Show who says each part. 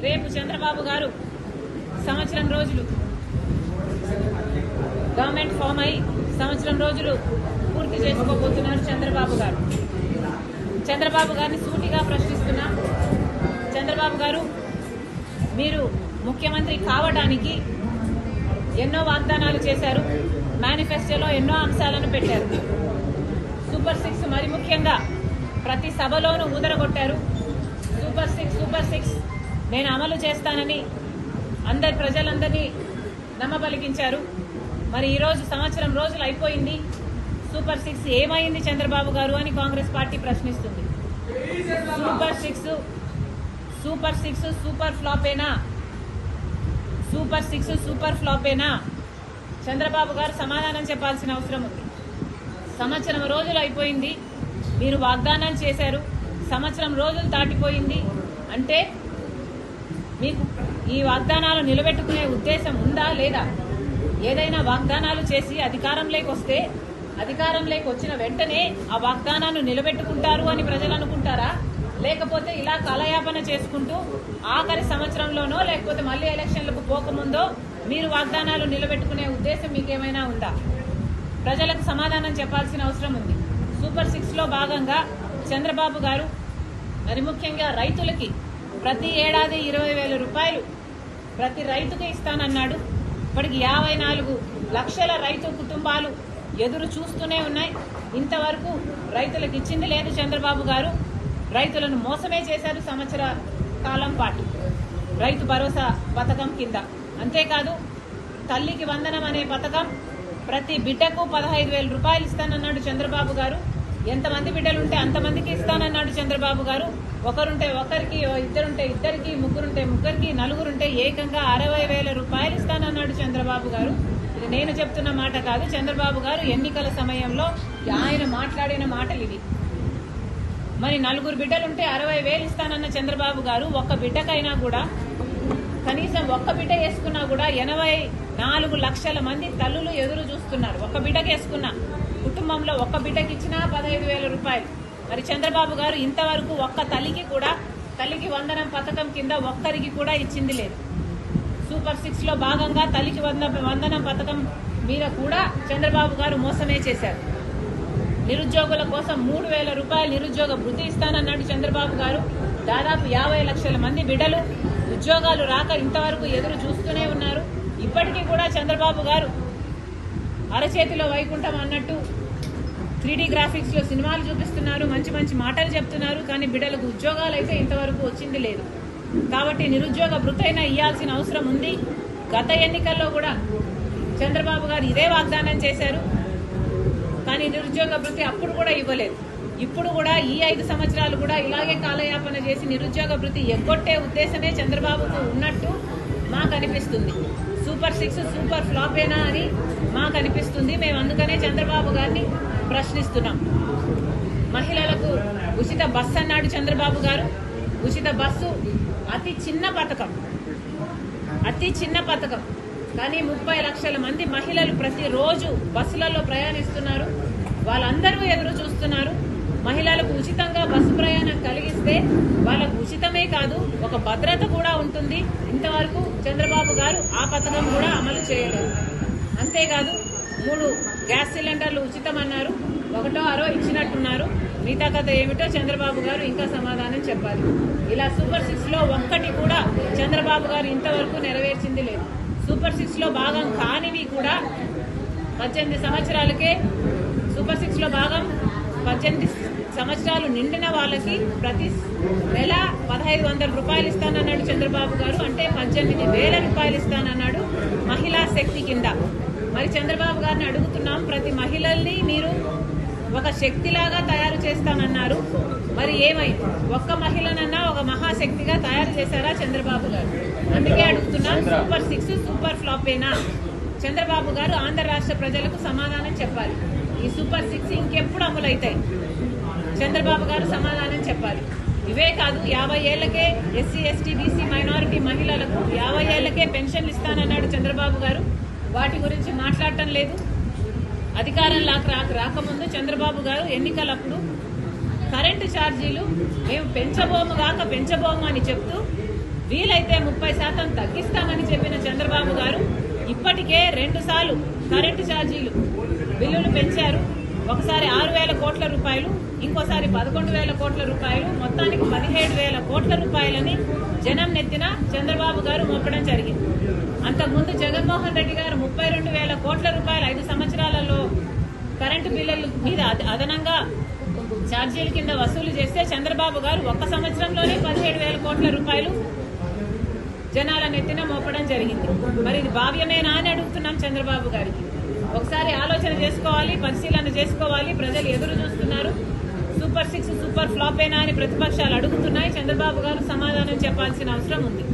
Speaker 1: రేపు చంద్రబాబు గారు సంవత్సరం రోజులు గవర్నమెంట్ ఫామ్ అయి సంవత్సరం రోజులు పూర్తి చేసుకోబోతున్నారు చంద్రబాబు గారు. చంద్రబాబు గారిని సూటిగా ప్రశ్నిస్తున్నా. చంద్రబాబు గారు, మీరు ముఖ్యమంత్రి కావడానికి ఎన్నో వాగ్దానాలు చేశారు. మేనిఫెస్టోలో ఎన్నో అంశాలను పెట్టారు. సూపర్ 6 మరి ముఖ్యంగా ప్రతి సభలోనూ ఊదరగొట్టారు. సూపర్ సిక్స్ నేను అమలు చేస్తానని ప్రజలందరినీ నమ్మబలికించారు. మరి ఈరోజు సంవత్సరం రోజులు అయిపోయింది. సూపర్ 6 ఏమైంది చంద్రబాబు గారు అని కాంగ్రెస్ పార్టీ ప్రశ్నిస్తుంది. సూపర్ సిక్స్ సూపర్ ఫ్లాపేనా? సూపర్ ఫ్లాపేనా? చంద్రబాబు గారు సమాధానం చెప్పాల్సిన అవసరం ఉంది. సంవత్సరం రోజులు అయిపోయింది. మీరు వాగ్దానం చేశారు. సంవత్సరం రోజులు దాటిపోయింది. అంటే మీకు ఈ వాగ్దానాలు నిలబెట్టుకునే ఉద్దేశం ఉందా లేదా? ఏదైనా వాగ్దానాలు చేసి అధికారంలోకి వచ్చిన వెంటనే ఆ వాగ్దానాన్ని నిలబెట్టుకుంటారు అని ప్రజలు అనుకుంటారా? లేకపోతే ఇలా కాలయాపన చేసుకుంటూ ఆఖరి సంవత్సరంలోనో లేకపోతే మళ్ళీ ఎలక్షన్లకు పోకముందో మీరు వాగ్దానాలు నిలబెట్టుకునే ఉద్దేశం మీకేమైనా ఉందా? ప్రజలకు సమాధానం చెప్పాల్సిన అవసరం ఉంది. సూపర్ 6లో భాగంగా చంద్రబాబు గారు మరి ముఖ్యంగా రైతులకి ప్రతి ఏడాది 20,000 రూపాయలు ప్రతి రైతుకి ఇస్తానన్నాడు. ఇప్పటికి 54 లక్షల రైతు కుటుంబాలు ఎదురు చూస్తూనే ఉన్నాయి. ఇంతవరకు రైతులకు ఇచ్చింది లేదు చంద్రబాబు గారు. రైతులను మోసమే చేశారు సంవత్సర కాలం పాటు రైతు భరోసా పథకం కింద. అంతేకాదు తల్లికి వందనం అనే పథకం ప్రతి బిడ్డకు 15,000 రూపాయలు ఇస్తానన్నాడు చంద్రబాబు గారు. ఎంతమంది బిడ్డలుంటే అంతమందికి ఇస్తానన్నాడు చంద్రబాబు గారు. ఒకరుంటే ఒకరికి, ఇద్దరుంటే ఇద్దరికి, ముగ్గురుంటే ముగ్గురికి, నలుగురుంటే ఏకంగా 60,000 రూపాయలు ఇస్తానన్నాడు చంద్రబాబు గారు. ఇది నేను చెప్తున్న మాట కాదు. చంద్రబాబు గారు ఎన్నికల సమయంలో ఆయన మాట్లాడిన మాటలు ఇవి. మరి నలుగురు బిడ్డలుంటే 60,000 ఇస్తానన్న చంద్రబాబు గారు ఒక్క బిడ్డకైనా కూడా కనీసం ఒక్క బిడ్డ వేసుకున్నా కూడా 84 లక్షల మంది తల్లులు ఎదురు చూస్తున్నారు. ఒక్క బిడ్డకి వేసుకున్నా కుటుంబంలో ఒక్క బిడ్డకి ఇచ్చినా 15,000 రూపాయలు. మరి చంద్రబాబు గారు ఇంతవరకు ఒక్క తల్లికి వందనం పథకం కింద ఒక్కరికి కూడా ఇచ్చింది లేదు. సూపర్ 6లో భాగంగా తల్లికి వందనం పథకం మీద కూడా చంద్రబాబు గారు మోసమే చేశారు. నిరుద్యోగుల కోసం 3,000 రూపాయలు నిరుద్యోగ వృత్తి ఇస్తానన్నాడు చంద్రబాబు గారు. దాదాపు 50 లక్షల మంది బిడ్డలు ఉద్యోగాలు రాక ఇంతవరకు ఎదురు చూస్తూనే ఉన్నారు. ఇప్పటికీ కూడా చంద్రబాబు గారు అరచేతిలో వైకుంఠం అన్నట్టు 3D గ్రాఫిక్స్ లో సినిమాలు చూపిస్తున్నారు, మంచి మంచి మాటలు చెప్తున్నారు. కానీ బిడ్డలకు ఉద్యోగాలు అయితే ఇంతవరకు వచ్చింది లేదు. కాబట్టి నిరుద్యోగ వృత్తైనా ఇవ్వాల్సిన అవసరం ఉంది. గత ఎన్నికల్లో కూడా చంద్రబాబు గారు ఇదే వాగ్దానం చేశారు. కానీ నిరుద్యోగ వృత్తి అప్పుడు కూడా ఇవ్వలేదు. ఇప్పుడు కూడా ఈ 5 సంవత్సరాలు కూడా ఇలాగే కాలయాపన చేసి నిరుద్యోగ వృత్తి ఎగ్గొట్టే ఉద్దేశమే చంద్రబాబుకు ఉన్నట్టు మాకు అనిపిస్తుంది. సూపర్ 6 సూపర్ ఫ్లాపేనా అని మాకు అనిపిస్తుంది. మేము అందుకనే చంద్రబాబు గారిని ప్రశ్నిస్తున్నాం. మహిళలకు ఉచిత బస్సు అన్నాడు చంద్రబాబు గారు. ఉచిత బస్సు అతి చిన్న పథకం. కానీ 30 లక్షల మంది మహిళలు ప్రతిరోజు బస్సులలో ప్రయాణిస్తున్నారు. వాళ్ళందరూ ఎదురు చూస్తున్నారు. మహిళలకు ఉచితంగా బస్సు ప్రయాణం కలిగిస్తే వాళ్ళకు ఉచితమే కాదు, ఒక భద్రత కూడా ఉంటుంది. ఇంతవరకు చంద్రబాబు గారు ఆ పథకం కూడా అమలు చేయలేదు. అంతేకాదు 3 గ్యాస్ సిలిండర్లు ఉచితమన్నారు. 1/6 ఇచ్చినట్టున్నారు. మిగతా కథ ఏమిటో చంద్రబాబు గారు ఇంకా సమాధానం చెప్పాలి. ఇలా సూపర్ 6లో ఒక్కటి కూడా చంద్రబాబు గారు ఇంతవరకు నెరవేర్చింది లేదు. సూపర్ 6లో భాగం కానివి కూడా 18 సంవత్సరాలకే సూపర్ 6లో భాగం 18 సంవత్సరాలు నిండిన వాళ్ళకి ప్రతి నెల 1,500 రూపాయలు ఇస్తానన్నాడు చంద్రబాబు గారు. అంటే 18,000 రూపాయలు ఇస్తానన్నాడు మహిళా శక్తి కింద. మరి చంద్రబాబు గారిని అడుగుతున్నాం, ప్రతి మహిళల్ని మీరు ఒక శక్తిలాగా తయారు చేస్తానన్నారు. మరి ఏమైంది? ఒక్క మహిళనన్నా ఒక మహాశక్తిగా తయారు చేశారా చంద్రబాబు గారు? అందుకే అడుగుతున్నాం, సూపర్ 6 సూపర్ ఫ్లాపేనా? చంద్రబాబు గారు ఆంధ్ర రాష్ట్ర ప్రజలకు సమాధానం చెప్పాలి. ఈ సూపర్ 6 ఇంకెప్పుడు అమలవుతాయి? చంద్రబాబు గారు సమాధానం చెప్పాలి. ఇవే కాదు, 50 ఏళ్లకే ఎస్సీ ఎస్టీ బీసీ మైనారిటీ మహిళలకు 50 ఏళ్లకే పెన్షన్లు ఇస్తానన్నాడు చంద్రబాబు గారు. వాటి గురించి మాట్లాడటం లేదు. అధికారం రాకముందు చంద్రబాబు గారు ఎన్నికలప్పుడు కరెంటు ఛార్జీలు మేము పెంచబోము అని చెప్తూ వీలైతే 30% తగ్గిస్తామని చెప్పిన చంద్రబాబు గారు ఇప్పటికే 2 సార్లు కరెంటు ఛార్జీలు బిల్లులు పెంచారు. ఒకసారి 6,000 కోట్ల రూపాయలు, ఇంకోసారి 11,000 కోట్ల రూపాయలు, మొత్తానికి 17,000 కోట్ల రూపాయలని జనం నెత్తిన చంద్రబాబు గారు మోపడం జరిగింది. అంతకుముందు జగన్మోహన్ రెడ్డి గారు 32,000 కోట్ల రూపాయలు 5 సంవత్సరాలలో కరెంటు బిల్లుల మీద అదనంగా ఛార్జీల కింద వసూలు చేస్తే చంద్రబాబు గారు 1 సంవత్సరంలోనే 17,000 కోట్ల రూపాయలు జనాల నెత్తిన మోపడం జరిగింది. మరి ఇది భావ్యమేనా అని అడుగుతున్నాం చంద్రబాబు గారికి. ఒకసారి ఆలోచన చేసుకోవాలి, పరిశీలన చేసుకోవాలి. ప్రజలు ఎదురు చూస్తున్నారు. సూపర్ 6 సూపర్ ఫ్లాపేనా అని ప్రతిపక్షాలు అడుగుతున్నాయి. చంద్రబాబు గారు సమాధానం చెప్పాల్సిన అవసరం ఉంది.